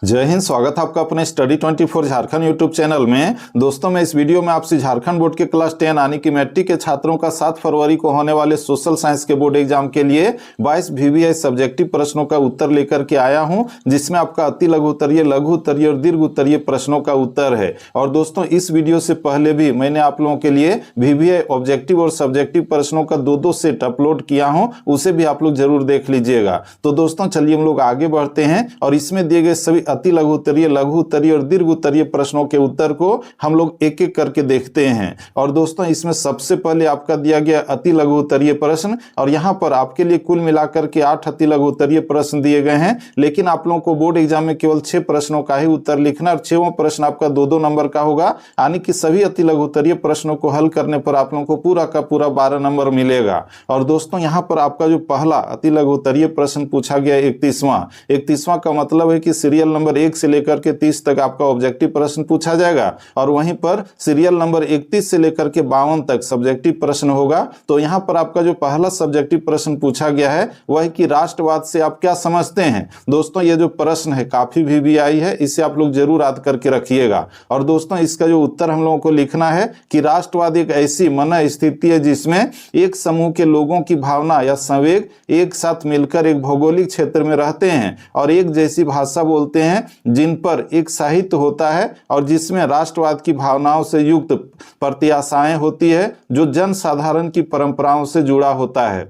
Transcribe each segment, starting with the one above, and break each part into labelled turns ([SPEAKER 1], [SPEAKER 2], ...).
[SPEAKER 1] जय हिंद। स्वागत है आपका अपने स्टडी 24 झारखंड यूट्यूब चैनल में। दोस्तों, मैं इस वीडियो में आपसे झारखंड बोर्ड के क्लास 10 यानी कि मैट्रिक के छात्रों का 7 फरवरी को होने वाले सोशल साइंस के बोर्ड एग्जाम के लिए 22 VVI सब्जेक्टिव प्रश्नों का उत्तर लेकर के आया हूं, जिसमें आपका अति लघु उत्तरीय, लघु उत्तरीय और दीर्घ उत्तरीय प्रश्नों का उत्तर है। और दोस्तों, इस वीडियो से पहले भी मैंने आप लोगों के लिए VVI ऑब्जेक्टिव और सब्जेक्टिव प्रश्नों का दो सेट अपलोड किया हूं, उसे भी आप लोग जरूर देख लीजिएगा। तो दोस्तों, चलिए हम लोग आगे बढ़ते हैं और इसमें दिए गए सभी अति लघु उत्तरीय, लघु उत्तरीय और दीर्घ उत्तरीय प्रश्नों के उत्तर को हम लोग एक एक करके देखते हैं। और दोस्तों, इसमें सबसे पहले आपका दिया गया अति लघु उत्तरीय प्रश्न, और यहां पर आपके लिए कुल मिलाकर के 8 अति लघु उत्तरीय प्रश्न दिए गए हैं, लेकिन आप लोगों को बोर्ड एग्जाम में केवल 6 प्रश्नों का ही उत्तर लिखना, और 6वां प्रश्न आपका 2-2 नंबर का होगा, यानी कि सभी अति लघु उत्तरीय प्रश्नों को हल करने पर आप लोगों को पूरा का पूरा 12 नंबर मिलेगा। और दोस्तों, यहां पर आपका जो पहला अति लघु उत्तरीय प्रश्न पूछा गया 31वां का मतलब है कि सीरियल नंबर 1 से लेकर के 30 तक आपका ऑब्जेक्टिव प्रश्न पूछा जाएगा, और वहीं पर सीरियल नंबर 31 से लेकर के 52 तक सब्जेक्टिव प्रश्न होगा। तो यहां पर आपका जो पहला सब्जेक्टिव प्रश्न पूछा गया है वह है कि राष्ट्रवाद से आप क्या समझते हैं। दोस्तों, ये जो प्रश्न है काफी VVI है, इसे आप लोग जरूर याद करके रखिएगा। और दोस्तों, इसका जो उत्तर हम लोगों को लिखना है कि राष्ट्रवाद एक ऐसी मन स्थिति है जिसमें एक समूह के लोगों की भावना या संवेग एक साथ मिलकर एक भौगोलिक क्षेत्र में रहते हैं और एक जैसी भाषा बोलते हैं, जिन पर एक साहित्य होता है और जिसमें राष्ट्रवाद की भावनाओं से युक्त प्रत्याशाएं होती है, जो जन साधारण की परंपराओं से जुड़ा होता है।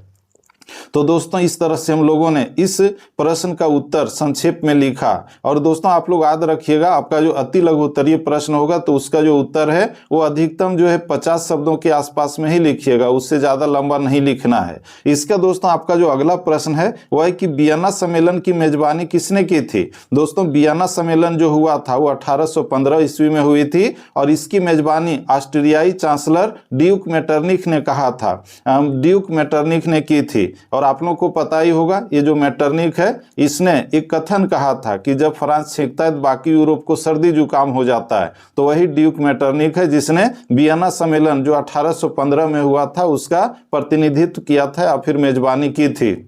[SPEAKER 1] तो दोस्तों, इस तरह से हम लोगों ने इस प्रश्न का उत्तर संक्षेप में लिखा। और दोस्तों, आप लोग याद रखिएगा, आपका जो अति लघु उत्तरीय प्रश्न होगा तो उसका जो उत्तर है वो अधिकतम जो है 50 शब्दों के आसपास में ही लिखिएगा, उससे ज्यादा लंबा नहीं लिखना है। इसका दोस्तों आपका जो अगला प्रश्न है वह है कि वियना सम्मेलन की मेजबानी किसने की थी। दोस्तों, वियना सम्मेलन जो हुआ था वो 1815 ईस्वी में हुई थी, और इसकी मेजबानी ऑस्ट्रियाई चांसलर ड्यूक मेटरनिख ने कहा था, ड्यूक मेटरनिख ने की थी। और आप लोगों को पता ही होगा, ये जो मेटरनिख है इसने एक कथन कहा था कि जब फ्रांस छींकता है तो बाकी यूरोप को सर्दी जुकाम हो जाता है। तो वही ड्यूक मेटरनिख है जिसने वियना सम्मेलन जो 1815 में हुआ था उसका प्रतिनिधित्व किया था या फिर मेजबानी की थी।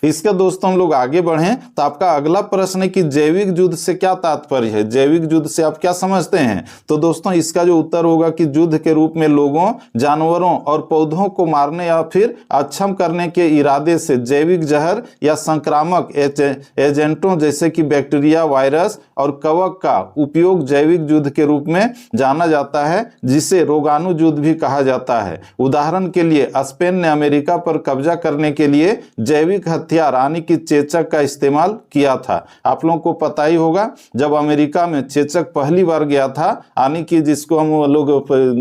[SPEAKER 1] इसका दोस्तों हम लोग आगे बढ़ें तो आपका अगला प्रश्न है कि जैविक युद्ध से क्या तात्पर्य है। जैविक युद्ध से आप क्या समझते हैं। तो दोस्तों, इसका जो उत्तर होगा कि युद्ध के रूप में लोगों, जानवरों और पौधों को मारने या फिर अक्षम करने के इरादे से जैविक जहर या संक्रामक एजेंटों जैसे कि बैक्टीरिया, वायरस और कवक का उपयोग जैविक युद्ध के रूप में जाना जाता है, जिसे रोगाणु युद्ध भी कहा जाता है। उदाहरण के लिए स्पेन ने अमेरिका पर कब्जा करने के लिए जैविक हथियार यानी कि चेचक का इस्तेमाल किया था। आप लोगों को पता ही होगा, जब अमेरिका में चेचक पहली बार गया था, यानी कि जिसको हम लोग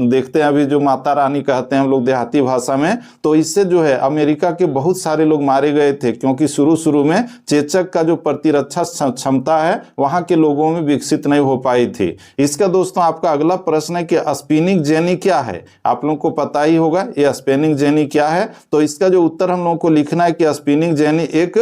[SPEAKER 1] देखते हैं अभी जो माता रानी कहते हैं हम लोग देहाती भाषा में, तो इससे जो है अमेरिका के बहुत सारे लोग मारे गए थे, क्योंकि शुरू में चेचक का जो प्रतिरक्षा क्षमता है वहां के लोगों में विकसित नहीं हो पाई थी। इसका दोस्तों आपका अगला प्रश्न है कि स्पिनिंग जेनी क्या है। आप लोगों को पता ही होगा ये स्पिनिंग जेनी क्या है। तो इसका जो उत्तर हम लोगों को लिखना है कि स्पिनिंग जेनी एक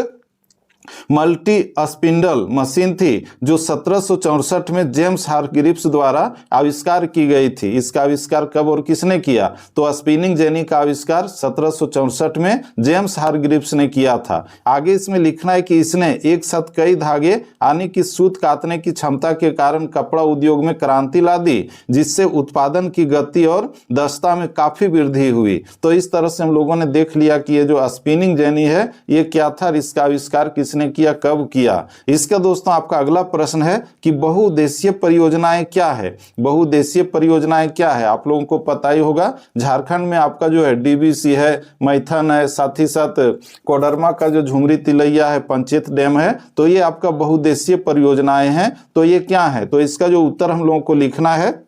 [SPEAKER 1] मल्टी स्पिंडल मशीन थी जो 1764 में जेम्स हारग्रीव्स द्वारा आविष्कार की गई थी। इसका आविष्कार कब और किसने किया। तो स्पिनिंग जेनी का आविष्कार 1764 में जेम्स हारग्रीव्स ने किया था। आगे इसमें लिखना है कि इसने एक साथ कई धागे यानी कि सूत काटने की क्षमता के कारण कपड़ा उद्योग में क्रांति ला दी, जिससे उत्पादन की गति और दक्षता में काफी वृद्धि हुई। तो इस तरह से हम लोगों ने देख लिया कि ये जो स्पिनिंग जेनी है ये क्या था, इसका आविष्कार किसने किया, कब किया। इसका दोस्तों आपका अगला प्रश्न है कि बहुउद्देशीय परियोजनाएं क्या है। बहुउद्देशीय परियोजनाएं क्या है, आप लोगों को पता ही होगा। झारखंड में आपका जो है DBC है, मैथन है, साथ ही साथ कोडरमा का जो झुमरी तिलैया है, पंचेत डैम है, तो ये आपका बहुउद्देशीय परियोजनाएं हैं। तो ये क्या है। तो इसका जो उत्तर हम लोगों को लिखना है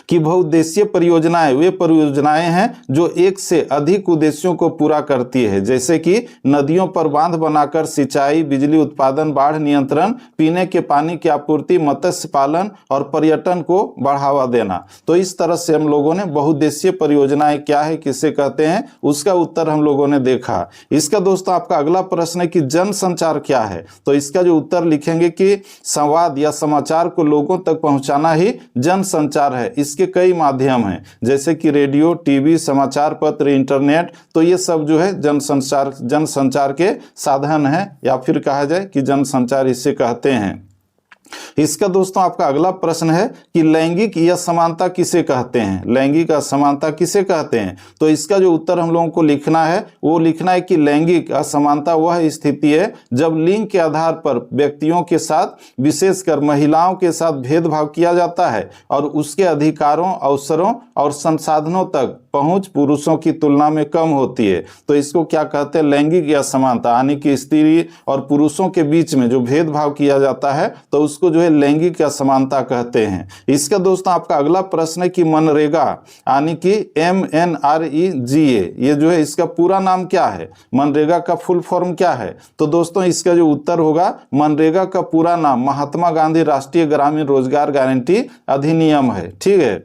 [SPEAKER 1] कि बहुउद्देशीय परियोजनाएं वे परियोजनाएं हैं जो एक से अधिक उद्देश्यों को पूरा करती है, जैसे कि नदियों पर बांध बनाकर सिंचाई, बिजली उत्पादन, बाढ़ नियंत्रण, पीने के पानी की आपूर्ति, मत्स्य पालन और पर्यटन को बढ़ावा देना। तो इस तरह से हम लोगों ने बहुउद्देशीय परियोजनाएं क्या है, किसे कहते हैं, उसका उत्तर हम लोगों ने देखा। इसका दोस्तों आपका अगला प्रश्न है कि जनसंचार क्या है। तो इसका जो उत्तर लिखेंगे कि संवाद या समाचार को लोगों तक पहुंचाना ही जनसंचार है। इसके कई माध्यम हैं, जैसे कि रेडियो, टीवी, समाचार पत्र, इंटरनेट। तो ये सब जो है जनसंचार के साधन हैं, या फिर कहा जाए कि जनसंचार इसे कहते हैं। इसका दोस्तों आपका अगला प्रश्न है कि लैंगिक असमानता किसे कहते हैं। लैंगिक असमानता किसे कहते हैं? तो इसका जो उत्तर हम लोगों को लिखना है वो लिखना है कि लैंगिक असमानता वह स्थिति है जब लिंग के आधार पर व्यक्तियों के साथ विशेषकर महिलाओं के साथ भेदभाव किया जाता है और उसके अधिकारों, अवसरों और संसाधनों तक पहुंच पुरुषों की तुलना में कम होती है। तो इसको क्या कहते हैं? लैंगिक असमानता, यानी कि स्त्री और पुरुषों के बीच में जो भेदभाव किया जाता है तो उसको जो है लैंगिक असमानता कहते हैं। इसका दोस्तों आपका अगला प्रश्न है कि मनरेगा यानी कि MNREGA ये जो है इसका पूरा नाम क्या है? मनरेगा का फुल फॉर्म क्या है? तो दोस्तों इसका जो उत्तर होगा, मनरेगा का पूरा नाम महात्मा गांधी राष्ट्रीय ग्रामीण रोजगार गारंटी अधिनियम है। ठीक है,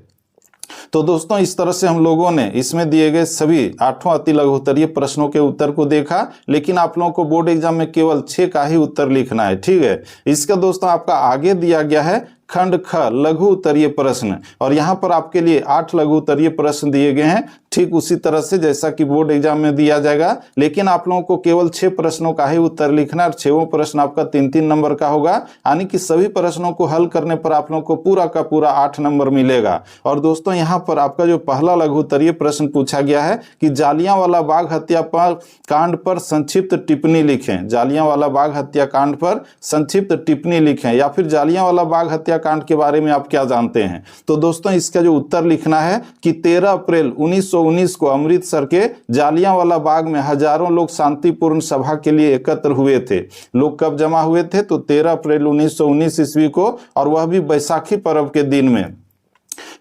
[SPEAKER 1] तो दोस्तों इस तरह से हम लोगों ने इसमें दिए गए सभी 8 अति लघु उत्तरीय प्रश्नों के उत्तर को देखा, लेकिन आप लोगों को बोर्ड एग्जाम में केवल 6 का ही उत्तर लिखना है। ठीक है, इसका दोस्तों आपका आगे दिया गया है खंड ख लघु उत्तरीय प्रश्न, और यहाँ पर आपके लिए 8 लघु उत्तरीय प्रश्न दिए गए हैं, ठीक उसी तरह से जैसा कि बोर्ड एग्जाम में दिया जाएगा, लेकिन आप लोगों को केवल 6 प्रश्नों का ही उत्तर लिखना है और 6वां प्रश्न आपका 3-3 नंबर का होगा, यानी कि सभी प्रश्नों को हल करने पर आप लोगों को पूरा का पूरा 8 नंबर मिलेगा। और दोस्तों यहाँ पर आपका जो पहला लघु उत्तरीय प्रश्न पूछा गया है कि जालियांवाला बाग हत्याकांड पर संक्षिप्त टिप्पणी लिखें। जालियांवाला बाग हत्याकांड पर संक्षिप्त टिप्पणी लिखें, या फिर जालियांवाला बाग हत्याकांड के बारे में आप क्या जानते हैं? तो दोस्तों इसका जो उत्तर लिखना है कि 13 अप्रैल 1919 को अमृतसर के जालियांवाला बाग में हजारों लोग शांतिपूर्ण सभा के लिए एकत्र हुए थे। लोग कब जमा हुए थे? तो 13 अप्रैल 1919 ईस्वी को, और वह भी बैसाखी पर्व के दिन में।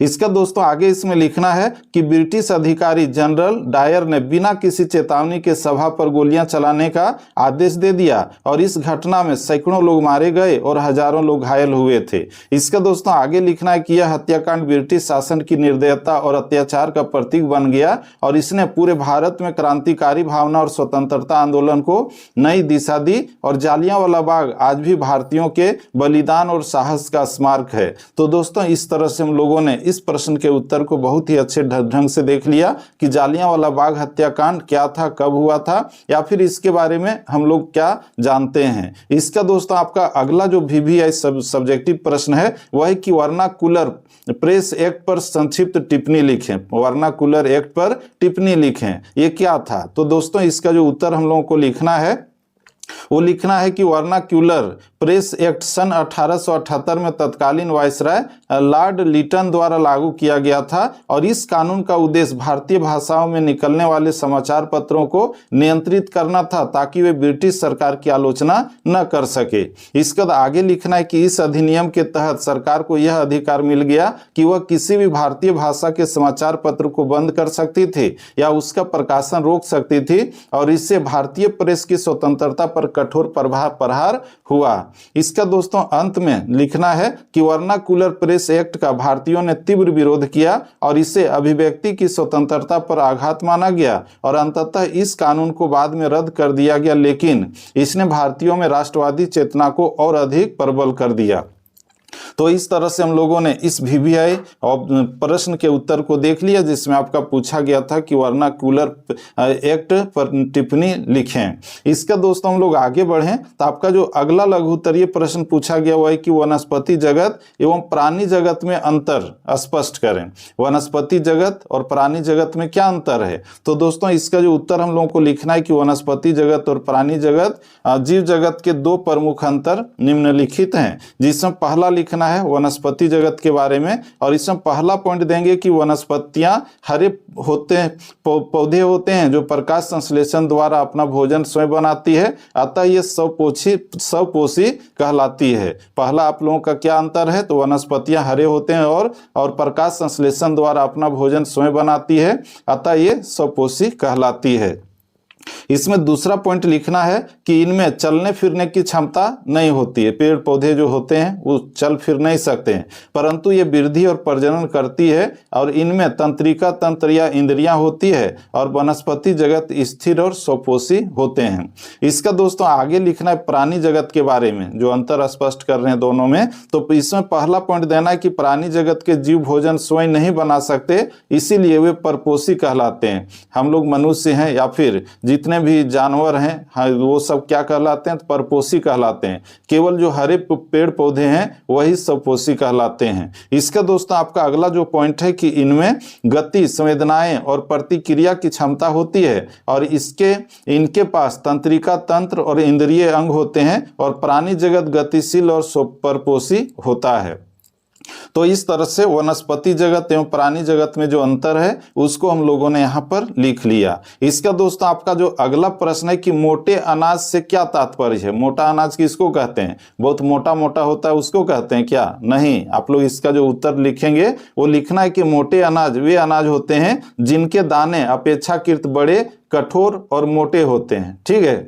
[SPEAKER 1] इसका दोस्तों आगे इसमें लिखना है कि ब्रिटिश अधिकारी जनरल डायर ने बिना किसी चेतावनी के सभा पर गोलियां चलाने का आदेश दे दिया और इस घटना में सैकड़ों लोग मारे गए और हजारों लोग घायल हुए थे। इसका दोस्तों आगे लिखना है कि यह हत्याकांड ब्रिटिश शासन की निर्दयता और अत्याचार का प्रतीक बन गया और इसने पूरे भारत में क्रांतिकारी भावना और स्वतंत्रता आंदोलन को नई दिशा दी, और जालियांवाला बाग आज भी भारतीयों के बलिदान और साहस का स्मारक है। तो दोस्तों इस तरह से हम लोगों ने इस प्रश्न के उत्तर को बहुत ही अच्छे ढंग से देख लिया कि जालियांवाला बाग हत्याकांड क्या था, कब हुआ था, या फिर इसके बारे में हम लोग क्या जानते हैं। इसका दोस्तों आपका अगला जो VVI सब्जेक्टिव प्रश्न है वह है कि वर्नाकुलर प्रेस एक्ट पर संक्षिप्त टिप्पणी लिखें। वर्नाकुलर एक्ट पर टिप्पणी लिखें, ये क्या था? तो दोस्तों इसका जो उत्तर हम लोगों को लिखना है वो लिखना है कि वर्नाक्यूलर प्रेस एक्ट सन 1878 में तत्कालीन वायसराय लॉर्ड लिटन द्वारा लागू किया गया था, और इस कानून का उद्देश्य भारतीय भाषाओं में निकलने वाले समाचार पत्रों को नियंत्रित करना था ताकि वे ब्रिटिश सरकार की आलोचना न कर सके। इसके बाद आगे लिखना है कि इस अधिनियम के तहत सरकार को यह अधिकार मिल गया कि वह किसी भी भारतीय भाषा के समाचार पत्र को बंद कर सकती थी या उसका प्रकाशन रोक सकती थी, और इससे भारतीय प्रेस की स्वतंत्रता पर कठोर प्रहार हुआ। इसका दोस्तों अंत में लिखना है कि वर्नाकुलर प्रेस एक्ट का भारतीयों ने तीव्र विरोध किया और इसे अभिव्यक्ति की स्वतंत्रता पर आघात माना गया, और अंततः इस कानून को बाद में रद्द कर दिया गया, लेकिन इसने भारतीयों में राष्ट्रवादी चेतना को और अधिक प्रबल कर दिया। तो इस तरह से हम लोगों ने इस VVI प्रश्न के उत्तर को देख लिया जिसमें आपका पूछा गया था कि वर्नाकुलर एक्ट पर टिप्पणी लिखें। इसका दोस्तों हम लोग आगे बढ़ें तो आपका जो अगला लघु उत्तरीय प्रश्न पूछा गया वह है कि वनस्पति जगत एवं प्राणी जगत में अंतर स्पष्ट करें। वनस्पति जगत और प्राणी जगत में क्या अंतर है? तो दोस्तों इसका जो उत्तर हम लोगों को लिखना है कि वनस्पति जगत और प्राणी जगत, जीव जगत के 2 प्रमुख अंतर निम्नलिखित हैं, जिसमें पहला लिखना है वनस्पति जगत के बारे में, और इसमें पहला पॉइंट देंगे कि वनस्पतियां हरे होते हैं, पौधे होते हैं जो प्रकाश संश्लेषण द्वारा अपना भोजन स्वयं बनाती है, अतः ये स्वपोषी कहलाती है। पहला आप लोगों का क्या अंतर है? तो वनस्पतियां हरे होते हैं और प्रकाश संश्लेषण द्वारा अपना भोजन स्वयं बनाती है, अतः ये स्वपोषी कहलाती है। इसमें दूसरा पॉइंट लिखना है कि इनमें चलने फिरने की क्षमता नहीं होती है। पेड़ पौधे जो होते हैं वो चल फिर नहीं सकते हैं, परंतु ये वृद्धि और प्रजनन करती है, और इनमें तंत्रिका तंत्र या इंद्रियां होती है, और वनस्पति जगत स्थिर और स्वपोषी होते हैं। इसका दोस्तों आगे लिखना है प्राणी जगत के बारे में, जो अंतर स्पष्ट कर रहे हैं दोनों में। तो इसमें पहला पॉइंट देना है कि प्राणी जगत के जीव भोजन स्वयं नहीं बना सकते, इसीलिए वे परपोषी कहलाते हैं। हम लोग मनुष्य हैं या फिर जितने भी जानवर हैं वो सब क्या कहलाते हैं? परपोषी कहलाते हैं। केवल जो हरे पेड़ पौधे हैं वही सपोषी कहलाते हैं। इसका दोस्तों आपका अगला जो पॉइंट है कि इनमें गति, संवेदनाएं और प्रतिक्रिया की क्षमता होती है और इनके पास तंत्रिका तंत्र और इंद्रिय अंग होते हैं और प्राणी जगत गतिशील और परपोषी होता है। तो इस तरह से वनस्पति जगत एवं प्राणी जगत में जो अंतर है उसको हम लोगों ने यहाँ पर लिख लिया। इसका दोस्तों आपका जो अगला प्रश्न है कि मोटे अनाज से क्या तात्पर्य है? मोटा अनाज किसको कहते हैं? बहुत मोटा मोटा होता है उसको कहते हैं क्या? नहीं, आप लोग इसका जो उत्तर लिखेंगे वो लिखना है कि मोटे अनाज वे अनाज होते हैं जिनके दाने अपेक्षाकृत बड़े, कठोर और मोटे होते हैं, ठीक है,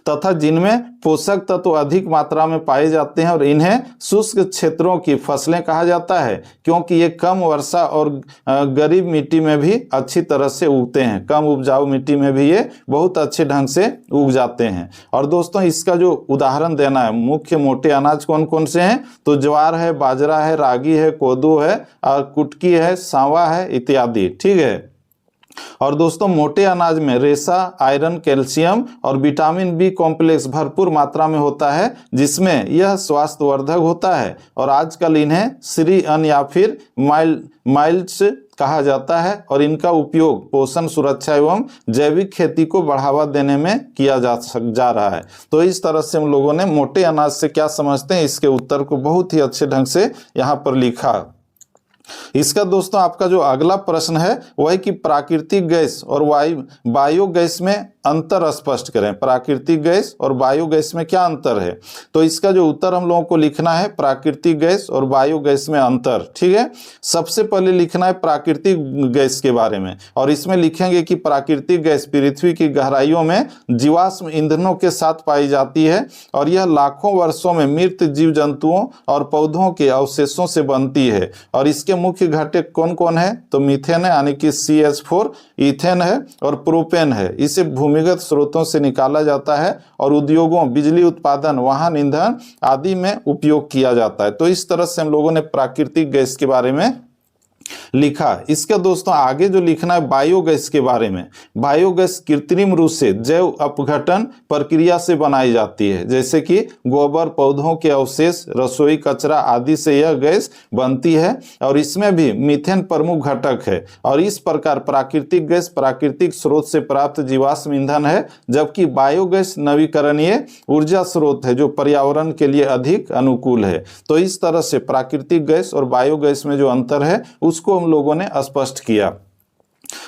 [SPEAKER 1] तथा जिनमें पोषक तत्व अधिक मात्रा में पाए जाते हैं और इन्हें शुष्क क्षेत्रों की फसलें कहा जाता है क्योंकि ये कम वर्षा और गरीब मिट्टी में भी अच्छी तरह से उगते हैं। कम उपजाऊ मिट्टी में भी ये बहुत अच्छे ढंग से उग जाते हैं। और दोस्तों इसका जो उदाहरण देना है, मुख्य मोटे अनाज कौन कौन से हैं? तो ज्वार है, बाजरा है, रागी है, कोदो है, कुटकी है, सांवा है इत्यादि, ठीक है। और दोस्तों मोटे अनाज में रेशा, आयरन, कैल्शियम और विटामिन बी कॉम्प्लेक्स भरपूर मात्रा में होता है जिसमें यह स्वास्थ्यवर्धक होता है और आजकल इन्हें श्री अन्न या फिर माइल्ड्स कहा जाता है और इनका उपयोग पोषण, सुरक्षा एवं जैविक खेती को बढ़ावा देने में किया जा रहा है। तो इस तरह से हम लोगों ने मोटे अनाज से क्या समझते हैं इसके उत्तर को बहुत ही अच्छे ढंग से यहाँ पर लिखा। इसका दोस्तों आपका जो अगला प्रश्न है वह है कि प्राकृतिक गैस और बायोगैस में अंतर स्पष्ट करें। प्राकृतिक गैस और बायोगैस में क्या अंतर है? तो इसका जो उत्तर हम लोगों को लिखना है प्राकृतिक गैस और बायोगैस में अंतर, ठीक है। सबसे पहले लिखना है प्राकृतिक गैस के बारे में और इसमें लिखेंगे कि प्राकृतिक गैस पृथ्वी की गहराइयों में जीवाश्म ईंधनों के साथ पाई जाती है और यह लाखों वर्षों में मृत जीव जंतुओं और पौधों के अवशेषों से बनती है। और इसके मुख्य घटक कौन कौन है? तो मीथेन है यानी कि CH4, इथेन है और प्रोपेन है। इसे भूमिगत स्रोतों से निकाला जाता है और उद्योगों, बिजली उत्पादन, वाहन ईंधन आदि में उपयोग किया जाता है। तो इस तरह से हम लोगों ने प्राकृतिक गैस के बारे में लिखा। इसका दोस्तों आगे जो लिखना है बायोगैस के बारे में। बायोगैस कृत्रिम रूप से जैव अपघटन प्रक्रिया से बनाई जाती है, जैसे कि गोबर, पौधों के अवशेष, रसोई कचरा आदि से यह गैस बनती है और इसमें भी मीथेन प्रमुख घटक है। और इस प्रकार प्राकृतिक गैस प्राकृतिक स्रोत से प्राप्त जीवाश्म ईंधन है, जबकि बायोगैस नवीकरणीय ऊर्जा स्रोत है जो पर्यावरण के लिए अधिक अनुकूल है। तो इस तरह से प्राकृतिक गैस और बायोगैस में जो अंतर है उसको हम लोगों ने स्पष्ट किया।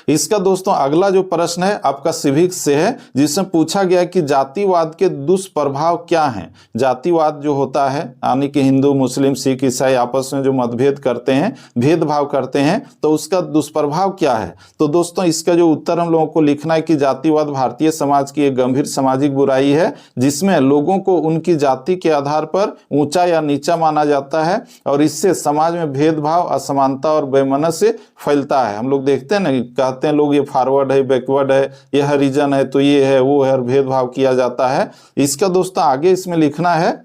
[SPEAKER 1] इसका दोस्तों अगला जो प्रश्न है आपका सिविक्स से है, जिसमें पूछा गया कि जातिवाद के दुष्प्रभाव क्या हैं। जातिवाद जो होता है यानी कि हिंदू, मुस्लिम, सिख, ईसाई आपस में जो मतभेद करते हैं, भेदभाव करते हैं, तो उसका दुष्प्रभाव क्या है। तो दोस्तों इसका जो उत्तर हम लोगों को लिखना है कि जातिवाद भारतीय समाज की एक गंभीर सामाजिक बुराई है जिसमें लोगों को उनकी जाति के आधार पर ऊंचा या नीचा माना जाता है और इससे समाज में भेदभाव, असमानता और वैमनस्य फैलता है। हम लोग देखते हैं ना, कहते हैं लोग ये फॉरवर्ड है, बैकवर्ड है, ये हरिजन है, तो ये है, वो है, और भेदभाव किया जाता है। इसका दोस्तों आगे इसमें लिखना है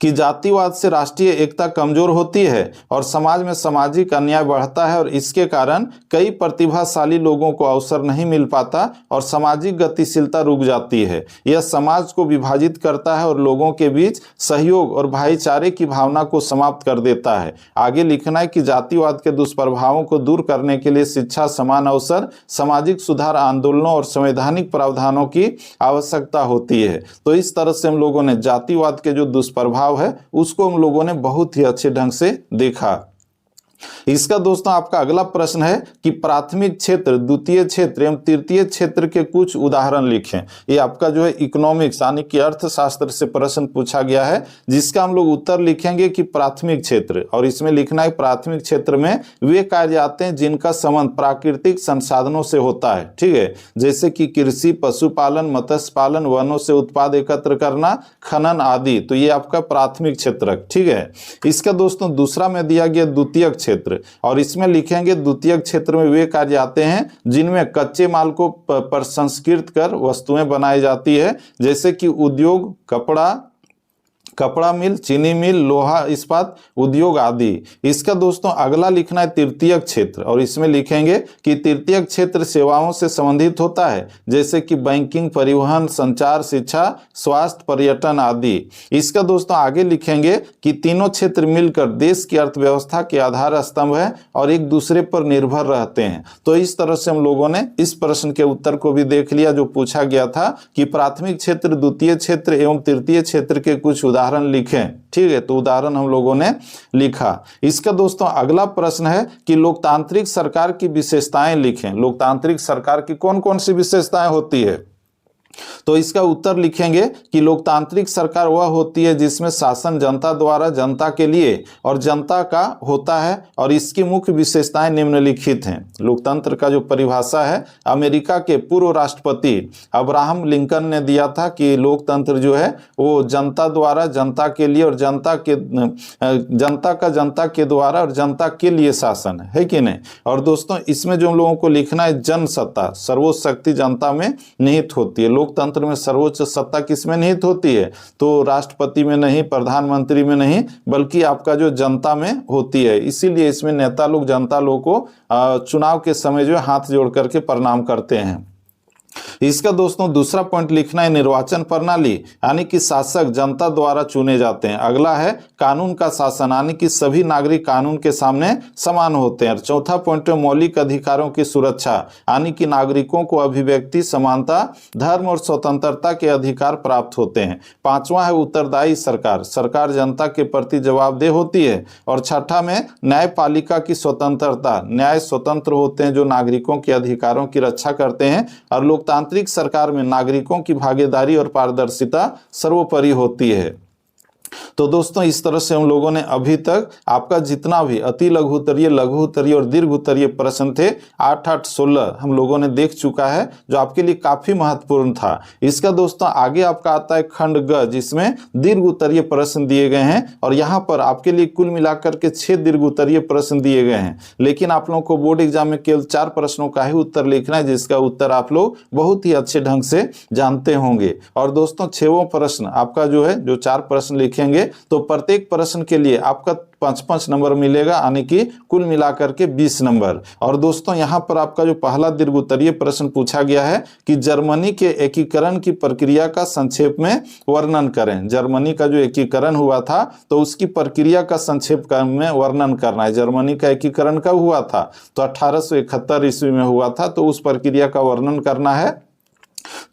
[SPEAKER 1] कि जातिवाद से राष्ट्रीय एकता कमजोर होती है और समाज में सामाजिक अन्याय बढ़ता है और इसके कारण कई प्रतिभाशाली लोगों को अवसर नहीं मिल पाता और सामाजिक गतिशीलता रुक जाती है। यह समाज को विभाजित करता है और लोगों के बीच सहयोग और भाईचारे की भावना को समाप्त कर देता है। आगे लिखना है कि जातिवाद के दुष्प्रभावों को दूर करने के लिए शिक्षा, समान अवसर, सामाजिक सुधार आंदोलनों और संवैधानिक प्रावधानों की आवश्यकता होती है। तो इस तरह से हम लोगों ने जातिवाद के जो दुष्प्रभाव है उसको हम लोगों ने बहुत ही अच्छे ढंग से देखा। इसका दोस्तों आपका अगला प्रश्न है कि प्राथमिक क्षेत्र, द्वितीय क्षेत्र एवं तृतीय क्षेत्र के कुछ उदाहरण लिखें। ये आपका जो है इकोनॉमिक्स यानी कि अर्थशास्त्र से प्रश्न पूछा गया है, जिसका हम लोग उत्तर लिखेंगे कि प्राथमिक क्षेत्र। और इसमें लिखना है प्राथमिक क्षेत्र में वे कार्य आते हैं जिनका संबंध प्राकृतिक संसाधनों से होता है, ठीक है, जैसे कि कृषि, पशुपालन, मत्स्य पालन, वनों से उत्पाद एकत्र करना, खनन आदि। तो ये आपका प्राथमिक क्षेत्र, ठीक है। इसका दोस्तों दूसरा में दिया गया द्वितीय क्षेत्र और इसमें लिखेंगे द्वितीय क्षेत्र में वे कार्य आते हैं जिनमें कच्चे माल को प्रसंस्कृत कर वस्तुएं बनाई जाती है, जैसे कि उद्योग, कपड़ा, कपड़ा मिल, चीनी मिल, लोहा इस्पात उद्योग आदि। इसका दोस्तों अगला लिखना है तृतीयक क्षेत्र, और इसमें लिखेंगे कि तृतीयक क्षेत्र सेवाओं से संबंधित होता है, जैसे कि बैंकिंग, परिवहन, संचार, शिक्षा, स्वास्थ्य, पर्यटन आदि। इसका दोस्तों आगे लिखेंगे कि तीनों क्षेत्र मिलकर देश की अर्थव्यवस्था के आधार स्तंभ है और एक दूसरे पर निर्भर रहते हैं। तो इस तरह से हम लोगों ने इस प्रश्न के उत्तर को भी देख लिया जो पूछा गया था कि प्राथमिक क्षेत्र, द्वितीय क्षेत्र एवं तृतीय क्षेत्र के कुछ उदाहरण लिखें। ठीक है, तो उदाहरण हम लोगों ने लिखा। इसका दोस्तों अगला प्रश्न है कि लोकतांत्रिक सरकार की विशेषताएं लिखें। लोकतांत्रिक सरकार की कौन कौन सी विशेषताएं होती है? तो इसका उत्तर लिखेंगे कि लोकतांत्रिक सरकार वह होती है जिसमें शासन जनता द्वारा जनता के लिए और जनता का होता है, और इसकी मुख्य विशेषताएं निम्नलिखित हैं। लोकतंत्र का जो परिभाषा है अमेरिका के पूर्व राष्ट्रपति अब्राहम लिंकन ने दिया था कि लोकतंत्र जो है वो जनता द्वारा जनता के लिए और जनता का जनता के द्वारा और जनता के लिए शासन है कि नहीं। और दोस्तों इसमें जो हम लोगों को लिखना है जनसत्ता, सर्वोच्च शक्ति जनता में निहित होती है। लोकतंत्र में सर्वोच्च सत्ता किसमें निहित होती है? तो राष्ट्रपति में नहीं, प्रधानमंत्री में नहीं, बल्कि आपका जो जनता में होती है। इसीलिए इसमें नेता लोग जनता लोग को चुनाव के समय जो हाथ जोड़ करके प्रणाम करते हैं। इसका दोस्तों दूसरा पॉइंट लिखना है निर्वाचन प्रणाली, यानी कि शासक जनता द्वारा चुने जाते हैं। अगला है कानून का शासन, यानी कि सभी नागरिक कानून के सामने समान होते हैं। चौथा पॉइंट है मौलिक अधिकारों की सुरक्षा, यानी कि नागरिकों को अभिव्यक्ति, समानता, धर्म और स्वतंत्रता के अधिकार प्राप्त होते हैं। पांचवा है उत्तरदायी सरकार, सरकार जनता के प्रति जवाबदेह होती है। और छठा में न्यायपालिका की स्वतंत्रता, न्याय स्वतंत्र होते हैं जो नागरिकों के अधिकारों की रक्षा करते हैं। और लोकतांत्रिक सरकार में नागरिकों की भागीदारी और पारदर्शिता सर्वोपरि होती है। तो दोस्तों इस तरह से हम लोगों ने अभी तक आपका जितना भी अति लघु उत्तरीय, लघु उत्तरीय और दीर्घ उत्तरीय प्रश्न थे 8, 16 हम लोगों ने देख चुका है, जो आपके लिए काफी महत्वपूर्ण था। इसका दोस्तों आगे आपका आता है खंड ग, जिसमें दीर्घ उत्तरीय प्रश्न दिए गए हैं, और यहाँ पर आपके लिए कुल मिलाकर के 6 दीर्घ उत्तरीय प्रश्न दिए गए हैं। लेकिन आप लोगों को बोर्ड एग्जाम में केवल 4 प्रश्नों का ही उत्तर लिखना है, जिसका उत्तर आप लोग बहुत ही अच्छे ढंग से जानते होंगे। और दोस्तों 6वां प्रश्न आपका जो है, जो 4 प्रश्न लिखेंगे तो प्रत्येक प्रश्न के लिए आपका 5-5 नंबर मिलेगा, यानी कि कुल मिलाकर के 20 नंबर। और दोस्तों यहाँ पर आपका जो पहला दीर्घ उत्तरीय प्रश्न पूछा गया है कि जर्मनी के एकीकरण की प्रक्रिया का संक्षेप में वर्णन करें। जर्मनी का जो एकीकरण हुआ था तो उसकी प्रक्रिया का संक्षेप में वर्णन करना है। जर्मनी का एकीकरण कब हुआ था? तो 1871 ईस्वी में हुआ था, तो उस प्रक्रिया का वर्णन करना है।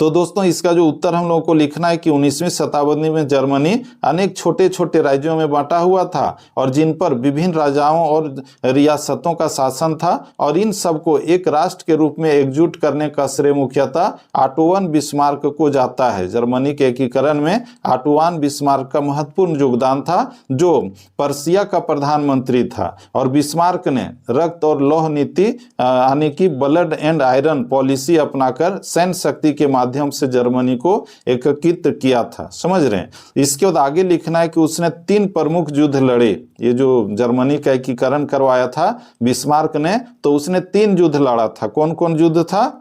[SPEAKER 1] तो दोस्तों इसका जो उत्तर हम लोगों को लिखना है कि 19वीं शताब्दी में जर्मनी अनेक छोटे छोटे राज्यों में बांटा हुआ था, और जिन पर विभिन्न राजाओं और रियासतों का शासन था, और इन सबको एक राष्ट्र के रूप में एकजुट करने का श्रेय मुख्यतः ऑटोवन बिस्मार्क को जाता है। जर्मनी के एकीकरण में ऑटोवन बिस्मार्क का महत्वपूर्ण योगदान था, जो पर्शिया का प्रधानमंत्री था। और बिस्मार्क ने रक्त और लौह नीति, यानी कि ब्लड एंड आयरन पॉलिसी अपनाकर सैन्य शक्ति के माध्यम से जर्मनी को एकीकृत किया था। समझ रहे हैं? इसके बाद आगे लिखना है कि उसने 3 प्रमुख युद्ध लड़े। ये जो जर्मनी का एकीकरण करवाया था बिस्मार्क ने, तो उसने 3 युद्ध लड़ा था। कौन कौन युद्ध था?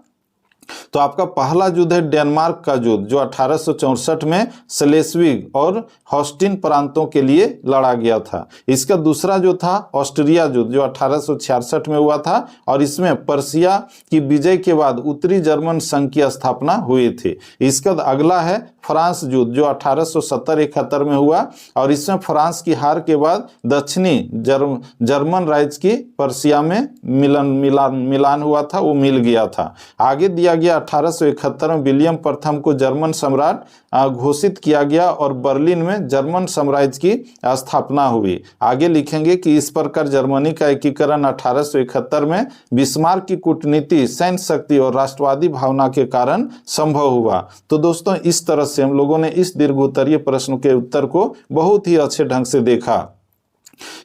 [SPEAKER 1] तो आपका पहला युद्ध है डेनमार्क का युद्ध, जो 1864 में स्लेस्विग और होस्टिन प्रांतों के लिए लड़ा गया था। इसका दूसरा जो था ऑस्ट्रिया युद्ध, जो 1866 में हुआ था, और इसमें पर्शिया की विजय के बाद उत्तरी जर्मन संघ की स्थापना हुई थी। इसका अगला है फ्रांस युद्ध, जो 1870-71 में हुआ, और इसमें फ्रांस की हार के बाद दक्षिणी जर्मन राज्य की पर्शिया में मिलान हुआ था, वो मिल गया था। आगे दिया गया 1871 में विलियम प्रथम को जर्मन सम्राट घोषित किया गया, और बर्लिन में जर्मन साम्राज्य की स्थापना हुई। आगे लिखेंगे कि इस प्रकार जर्मनी का एकीकरण 1871 में बिस्मार्क की कूटनीति, सैन्य शक्ति और राष्ट्रवादी भावना के कारण संभव हुआ। तो दोस्तों इस तरह से हम लोगों ने इस दीर्घ उत्तरीय प्रश्न के उत्तर को बहुत ही अच्छे ढंग से देखा।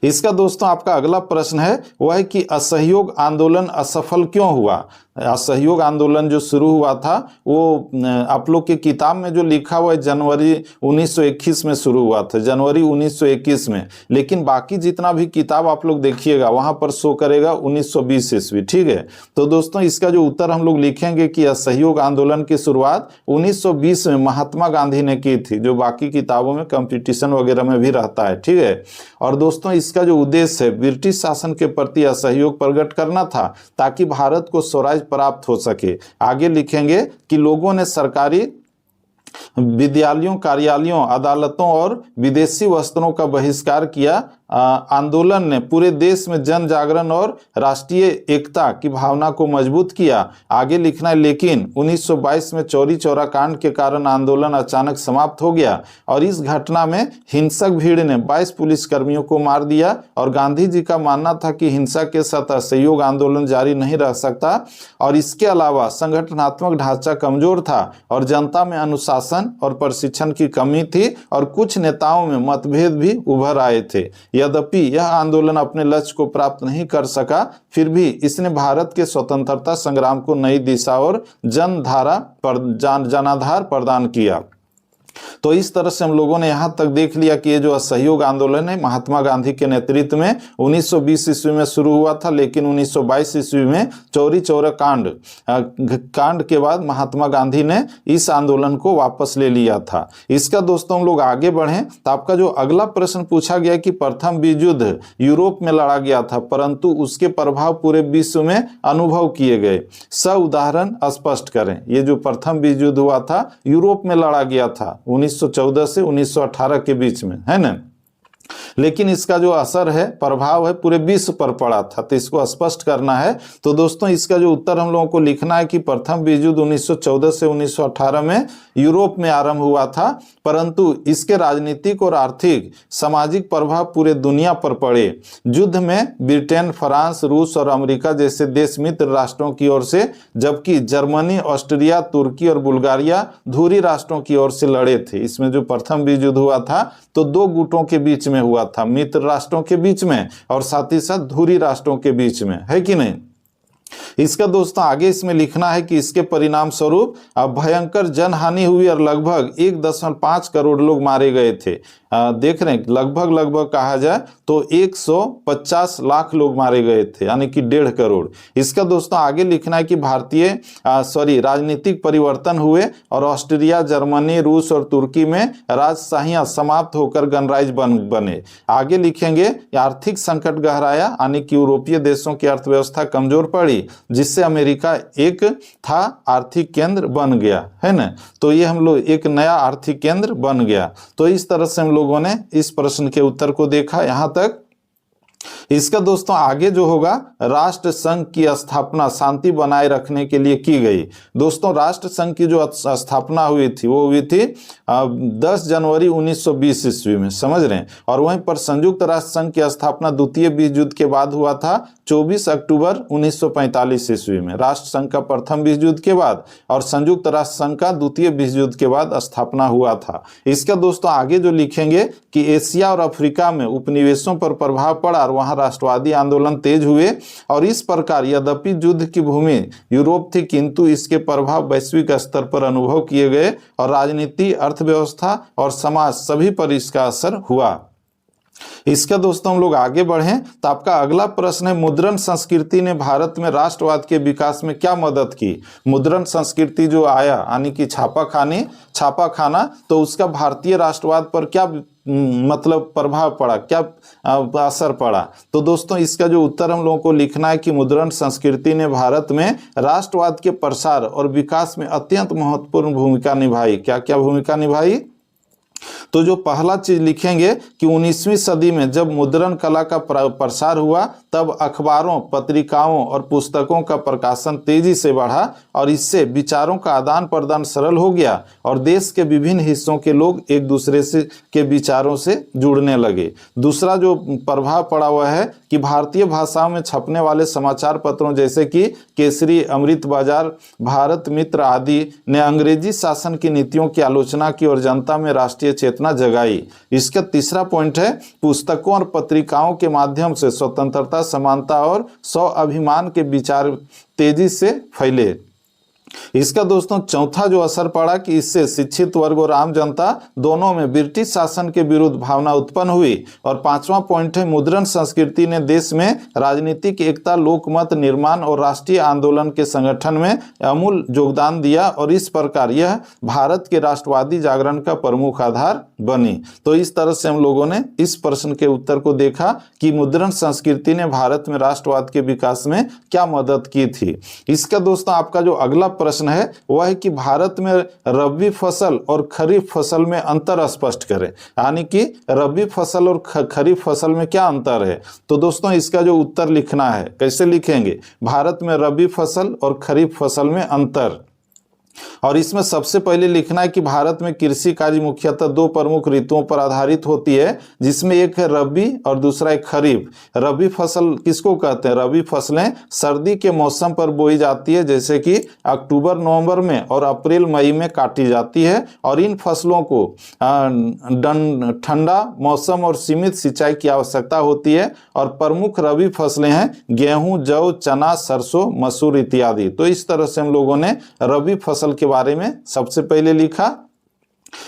[SPEAKER 1] इसका दोस्तों आपका अगला प्रश्न है वह है कि असहयोग आंदोलन असफल क्यों हुआ। असहयोग आंदोलन जो शुरू हुआ था वो आप लोग की किताब में जो लिखा हुआ है जनवरी 1921 में शुरू हुआ था, जनवरी 1921 में, लेकिन बाकी जितना भी किताब आप लोग देखिएगा वहां पर शो करेगा 1920 ईस्वी। ठीक है, तो दोस्तों इसका जो उत्तर हम लोग लिखेंगे कि असहयोग आंदोलन की शुरुआत 1920 में महात्मा गांधी ने की थी, जो बाकी किताबों में कंपटीशन वगैरह में भी रहता है। ठीक है, और दोस्तों इसका जो उद्देश्य है ब्रिटिश शासन के प्रति असहयोग प्रकट करना था ताकि भारत को स्वराज प्राप्त हो सके। आगे लिखेंगे कि लोगों ने सरकारी विद्यालयों, कार्यालयों, अदालतों और विदेशी वस्त्रों का बहिष्कार किया। आंदोलन ने पूरे देश में जन जागरण और राष्ट्रीय एकता की भावना को मजबूत किया। आगे लिखना है लेकिन 1922 में चौरी चौरा कांड के कारण आंदोलन अचानक समाप्त हो गया और इस घटना में हिंसक भीड़ ने 22 पुलिसकर्मियों को मार दिया और गांधी जी का मानना था कि हिंसा के साथ असहयोग आंदोलन जारी नहीं रह सकता और इसके अलावा संगठनात्मक ढांचा कमजोर था और जनता में अनुशासन और प्रशिक्षण की कमी थी और कुछ नेताओं में मतभेद भी उभर आए थे। यद्यपि यह आंदोलन अपने लक्ष्य को प्राप्त नहीं कर सका, फिर भी इसने भारत के स्वतंत्रता संग्राम को नई दिशा और जनाधार प्रदान किया। तो इस तरह से हम लोगों ने यहाँ तक देख लिया कि ये जो असहयोग आंदोलन है महात्मा गांधी के नेतृत्व में 1920 ईस्वी में शुरू हुआ था, लेकिन 1922 ईस्वी में चौरी चौरा कांड के बाद महात्मा गांधी ने इस आंदोलन को वापस ले लिया था। इसका दोस्तों हम लोग आगे बढ़ें तो आपका जो अगला प्रश्न पूछा गया कि प्रथम विश्व युद्ध यूरोप में लड़ा गया था परंतु उसके प्रभाव पूरे विश्व में अनुभव किए गए, उदाहरण स्पष्ट करें। ये जो प्रथम विश्व युद्ध हुआ था यूरोप में लड़ा गया था 1914 से 1918 के बीच में, है ना, लेकिन इसका जो असर है, प्रभाव है, पूरे विश्व पर पड़ा था, तो इसको स्पष्ट करना है। तो दोस्तों इसका जो उत्तर हम लोगों को लिखना है कि प्रथम विश्व युद्ध 1914 से 1918 में यूरोप में आरंभ हुआ था परंतु इसके राजनीतिक और आर्थिक सामाजिक प्रभाव पूरे दुनिया पर पड़े। युद्ध में ब्रिटेन, फ्रांस, रूस और अमेरिका जैसे देश मित्र राष्ट्रों की ओर से, जबकि जर्मनी, ऑस्ट्रिया, तुर्की और बुल्गारिया धुरी राष्ट्रों की ओर से लड़े थे। इसमें जो प्रथम विश्व युद्ध हुआ था तो दो गुटों के बीच में हुआ था, मित्र राष्ट्रों के बीच में और साथ ही साथ धुरी राष्ट्रों के बीच में, है कि नहीं। इसका दोस्तों आगे इसमें लिखना है कि इसके परिणाम स्वरूप भयंकर जनहानि हुई और लगभग 1.5 करोड़ लोग मारे गए थे। देख रहे हैं, लगभग कहा जाए तो 150 लाख लोग मारे गए थे, यानी कि 1.5 करोड़। इसका दोस्तों आगे लिखना है कि राजनीतिक परिवर्तन हुए और ऑस्ट्रिया, जर्मनी, रूस और तुर्की में राजशाहियां समाप्त होकर गणराज्य बने। आगे लिखेंगे आर्थिक संकट गहराया, यानी कि यूरोपीय देशों की अर्थव्यवस्था कमजोर पड़ी जिससे अमेरिका एक था आर्थिक केंद्र बन गया, है ना। तो ये हम लोग एक नया आर्थिक केंद्र बन गया। तो इस तरह से हम लोगों ने इस प्रश्न के उत्तर को देखा यहां तक। इसका दोस्तों आगे जो होगा, राष्ट्र संघ की स्थापना शांति बनाए रखने के लिए की गई। दोस्तों राष्ट्र संघ की जो स्थापना हुई थी वो हुई थी 10 जनवरी 1920 ईस्वी में, समझ रहे हैं। और वहीं पर संयुक्त राष्ट्र संघ की स्थापना द्वितीय विश्व युद्ध के बाद हुआ था 24 अक्टूबर 1945 ईस्वी में। राष्ट्र संघ का प्रथम विश्व युद्ध के बाद और संयुक्त राष्ट्र संघ का द्वितीय विश्व युद्ध के बाद स्थापना हुआ था। इसका दोस्तों आगे जो लिखेंगे कि एशिया और अफ्रीका में उपनिवेशों पर प्रभाव पड़ा और वहां राष्ट्रवादी आंदोलन तेज हुए और इस प्रकार यद्यपि युद्ध की भूमि यूरोप थी किंतु इसके प्रभाव वैश्विक स्तर पर अनुभव किए गए और राजनीति, अर्थव्यवस्था और समाज सभी पर इसका असर हुआ। इसका दोस्तों हम लोग आगे बढ़ें तो आपका अगला प्रश्न है, मुद्रण संस्कृति ने भारत में राष्ट्रवाद के विकास में क्या मदद की। मुद्रण संस्कृति जो आया, यानी कि छापा खाना, तो उसका भारतीय राष्ट्रवाद पर क्या मतलब प्रभाव पड़ा, क्या असर पड़ा। तो दोस्तों इसका जो उत्तर हम लोगों को लिखना है कि मुद्रण संस्कृति ने भारत में राष्ट्रवाद के प्रसार और विकास में अत्यंत महत्वपूर्ण भूमिका निभाई। क्या क्या भूमिका निभाई। तो जो पहला चीज लिखेंगे कि 19वीं सदी में जब मुद्रण कला का प्रसार हुआ तब अखबारों, पत्रिकाओं और पुस्तकों का प्रकाशन तेजी से बढ़ा और इससे विचारों का आदान प्रदान सरल हो गया और देश के विभिन्न हिस्सों के लोग एक दूसरे से के विचारों से जुड़ने लगे। दूसरा जो प्रभाव पड़ा हुआ है कि भारतीय भाषाओं में छपने वाले समाचार पत्रों जैसे कि केसरी, अमृत बाजार, भारत मित्र आदि ने अंग्रेजी शासन की नीतियों की आलोचना की और जनता में राष्ट्रीय राष्ट्रीय चेतना जगाई। इसका तीसरा पॉइंट है पुस्तकों और पत्रिकाओं के माध्यम से स्वतंत्रता, समानता और स्वाभिमान के विचार तेजी से फैले। इसका दोस्तों चौथा जो असर पड़ा कि इससे शिक्षित वर्ग और आम जनता दोनों में ब्रिटिश शासन के विरुद्ध भावना उत्पन्न हुई। और पांचवा पॉइंट है मुद्रण संस्कृति ने देश में राजनीतिक एकता, लोकमत निर्माण और राष्ट्रीय आंदोलन के संगठन में अमूल योगदान दिया और इस प्रकार यह भारत के राष्ट्रवादी जागरण का प्रमुख आधार बनी। तो इस तरह से हम लोगों ने इस प्रश्न के उत्तर को देखा कि मुद्रण संस्कृति ने भारत में राष्ट्रवाद के विकास में क्या मदद की थी। इसका दोस्तों आपका जो अगला प्रश्न है वह है कि भारत में रबी फसल और खरीफ फसल में अंतर स्पष्ट करें, यानी कि रबी फसल और खरीफ फसल में क्या अंतर है। तो दोस्तों इसका जो उत्तर लिखना है कैसे लिखेंगे, भारत में रबी फसल और खरीफ फसल में अंतर। और इसमें सबसे पहले लिखना है कि भारत में कृषि कार्य मुख्यतः दो प्रमुख ऋतुओं पर आधारित होती है, जिसमें एक है रबी और दूसरा है खरीफ। रबी फसल किसको कहते हैं, रबी फसलें सर्दी के मौसम पर बोई जाती है, जैसे कि अक्टूबर नवंबर में और अप्रैल मई में काटी जाती है। और इन फसलों को ठंडा मौसम और सीमित सिंचाई की आवश्यकता होती है। और प्रमुख रबी फसलें हैं गेहूं, जौ, चना, सरसों, मसूर इत्यादि। तो इस तरह से हम लोगों ने रबी फसल के बारे में सबसे पहले लिखा।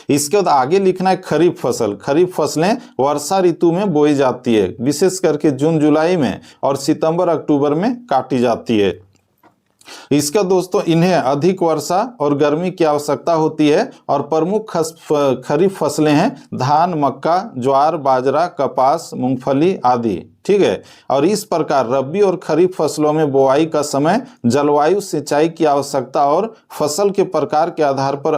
[SPEAKER 1] इसके बाद आगे लिखना है खरीफ फसल। खरीफ फसलें वर्षा ऋतु में बोई जाती है, विशेष करके जून जुलाई में और सितंबर अक्टूबर में काटी जाती है। इसका दोस्तों इन्हें अधिक वर्षा और गर्मी की आवश्यकता होती है। और प्रमुख खरीफ फसलें हैं धान, मक्का, ज्वार, बाजरा, कपास, मूंगफली आदि। ठीक है। और इस प्रकार रबी और खरीफ फसलों में बुआई का समय, जलवायु, सिंचाई की आवश्यकता और फसल के प्रकार के आधार पर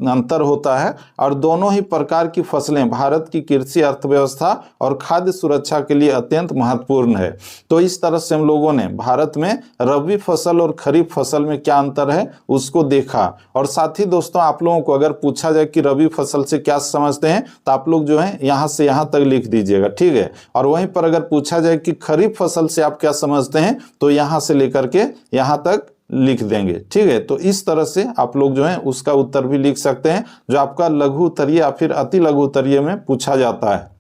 [SPEAKER 1] अंतर होता है। और दोनों ही प्रकार की फसलें भारत की कृषि अर्थव्यवस्था और खाद्य सुरक्षा के लिए अत्यंत महत्वपूर्ण है। तो इस तरह से हम लोगों ने भारत में रबी फसल और खरीफ फसल में क्या अंतर है उसको देखा। और साथ ही दोस्तों आप लोगों को अगर पूछा जाए कि रबी फसल से क्या समझते हैं तो आप लोग जो है यहाँ से यहाँ तक लिख दीजिएगा। ठीक है। और वहीं पर अगर पूछा जाए कि खरीफ फसल से आप क्या समझते हैं तो यहां से लेकर के यहां तक लिख देंगे। ठीक है। तो इस तरह से आप लोग जो है उसका उत्तर भी लिख सकते हैं जो आपका लघु उत्तरीय या फिर अति लघु उत्तरीय में पूछा जाता है।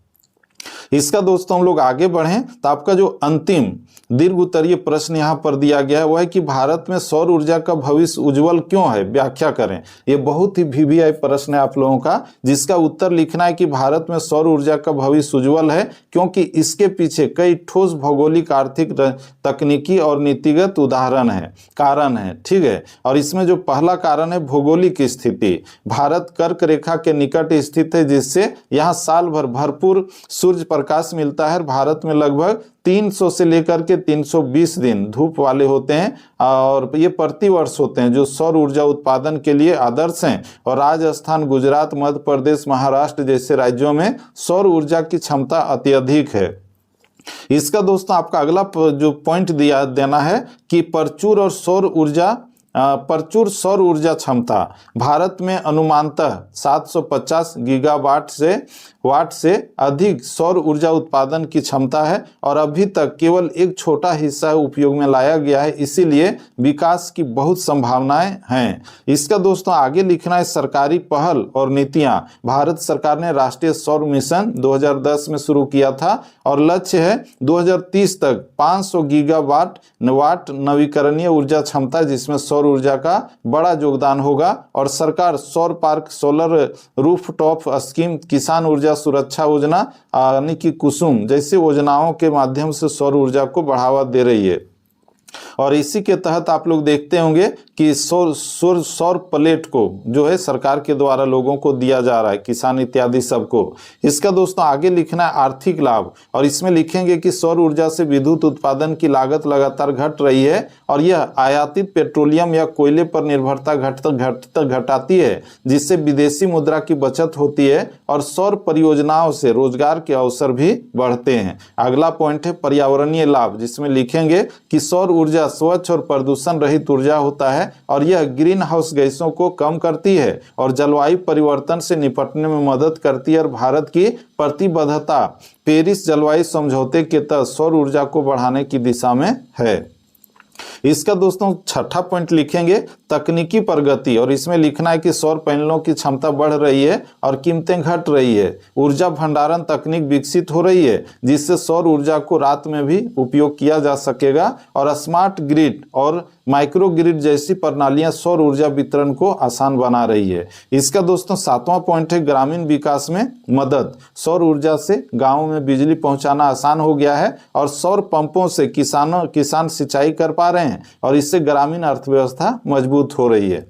[SPEAKER 1] इसका दोस्तों हम लोग आगे बढ़ें तो आपका जो अंतिम दीर्घ उत्तरीय प्रश्न यहाँ पर दिया गया है वह है कि भारत में सौर ऊर्जा का भविष्य उज्जवल क्यों है, व्याख्या करें। ये बहुत ही वीवीआई प्रश्न है आप लोगों का, जिसका उत्तर लिखना है कि भारत में सौर ऊर्जा का भविष्य उज्जवल है क्योंकि इसके पीछे कई ठोस भौगोलिक, आर्थिक, तकनीकी और नीतिगत कारण है। ठीक है। और इसमें जो पहला कारण है भौगोलिक स्थिति। भारत कर्क रेखा के निकट स्थित है, जिससे यहाँ साल भर भरपूर सूर्य प्रकाश मिलता है। भारत में लगभग 300 से लेकर के 320 दिन धूप वाले होते हैं और ये प्रतिवर्ष होते हैं, जो सौर ऊर्जा उत्पादन के लिए आदर्श हैं। और राजस्थान, गुजरात, मध्य प्रदेश, महाराष्ट्र जैसे राज्यों में सौर ऊर्जा की क्षमता अत्यधिक है। इसका दोस्तों आपका अगला जो पॉइंट देना है कि प्रचुर सौर ऊर्जा क्षमता। भारत में अनुमानतः 750 गीगावाट से अधिक सौर ऊर्जा उत्पादन की क्षमता है और अभी तक केवल एक छोटा हिस्सा उपयोग में लाया गया है, इसीलिए विकास की बहुत संभावनाएं हैं। इसका दोस्तों आगे लिखना है सरकारी पहल और नीतियां। भारत सरकार ने राष्ट्रीय सौर मिशन 2010 में शुरू किया था और लक्ष्य है 2030 तक 500 गीगावाट नवीकरणीय ऊर्जा क्षमता, जिसमें सौर ऊर्जा का बड़ा योगदान होगा। और सरकार सौर पार्क, सोलर रूफटॉप स्कीम, किसान ऊर्जा सुरक्षा योजना यानी कि कुसुम जैसी योजनाओं के माध्यम से सौर ऊर्जा को बढ़ावा दे रही है। और इसी के तहत आप लोग देखते होंगे कि सौर प्लेट को जो है सरकार के द्वारा लोगों को दिया जा रहा है, किसान इत्यादि सबको। इसका दोस्तों आगे लिखना है आर्थिक लाभ और इसमें लिखेंगे कि सौर ऊर्जा से विद्युत उत्पादन की लागत लगातार घट रही है और यह आयातित पेट्रोलियम या कोयले पर निर्भरता घटाती है, जिससे विदेशी मुद्रा की बचत होती है और सौर परियोजनाओं से रोजगार के अवसर भी बढ़ते हैं। अगला पॉइंट है पर्यावरणीय लाभ, जिसमें लिखेंगे कि सौर ऊर्जा स्वच्छ और प्रदूषण रहित ऊर्जा होता है और यह ग्रीन हाउस गैसों को कम करती है और जलवायु परिवर्तन से निपटने में मदद करती है। और भारत की प्रतिबद्धता पेरिस जलवायु समझौते के तहत सौर ऊर्जा को बढ़ाने की दिशा में है। इसका दोस्तों छठा पॉइंट लिखेंगे तकनीकी प्रगति, और इसमें लिखना है कि सौर पैनलों की क्षमता बढ़ रही है और कीमतें घट रही है। ऊर्जा भंडारण तकनीक विकसित हो रही है जिससे सौर ऊर्जा को रात में भी उपयोग किया जा सकेगा, और स्मार्ट ग्रिड और माइक्रो ग्रिड जैसी प्रणालियां सौर ऊर्जा वितरण को आसान बना रही है। इसका दोस्तों सातवां पॉइंट है ग्रामीण विकास में मदद। सौर ऊर्जा से गांवों में बिजली पहुंचाना आसान हो गया है और सौर पंपों से किसान सिंचाई कर पा रहे हैं और इससे ग्रामीण अर्थव्यवस्था मजबूत हो रही है।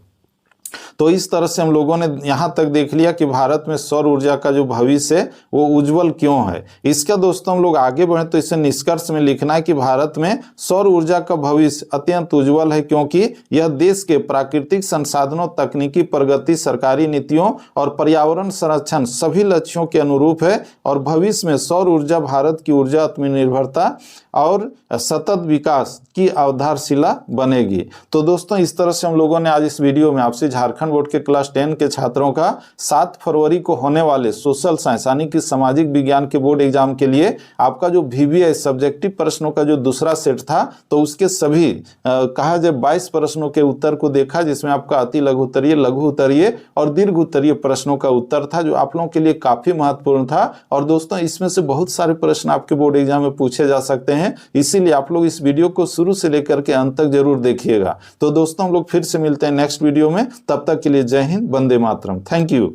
[SPEAKER 1] तो इस तरह से हम लोगों ने यहाँ तक देख लिया कि भारत में सौर ऊर्जा का जो भविष्य है वो उज्जवल क्यों है। इसका दोस्तों हम लोग आगे बढ़े तो इसे निष्कर्ष में लिखना है कि भारत में सौर ऊर्जा का भविष्य अत्यंत उज्जवल है, क्योंकि यह देश के प्राकृतिक संसाधनों, तकनीकी प्रगति, सरकारी नीतियों और पर्यावरण संरक्षण सभी लक्ष्यों के अनुरूप है, और भविष्य में सौर ऊर्जा भारत की ऊर्जा आत्मनिर्भरता और सतत विकास की आधारशिला बनेगी। तो दोस्तों इस तरह से हम लोगों ने आज इस वीडियो में आपसे झारखंड बोर्ड के क्लास 10 के छात्रों का 7 फरवरी को होने वाले सोशल साइंस यानी कि सामाजिक विज्ञान के बोर्ड एग्जाम के लिए आपका जो VBI सब्जेक्टिव प्रश्नों का जो दूसरा सेट था, तो उसके सभी कहा जाए 22 प्रश्नों के उत्तर को देखा, जिसमें आपका अति लघु उत्तरीय, लघु उत्तरीय और दीर्घ उत्तरीय प्रश्नों का उत्तर था, जो आप लोगों के लिए काफी महत्वपूर्ण था। और दोस्तों इसमें से बहुत सारे प्रश्न आपके बोर्ड एग्जाम में पूछे जा सकते हैं, इसीलिए आप लोग इस वीडियो को शुरू से लेकर के अंत तक जरूर देखिएगा। तो दोस्तों हम लोग फिर से मिलते हैं नेक्स्ट वीडियो में, तब तक के लिए जय हिंद, वंदे मातरम। Thank you.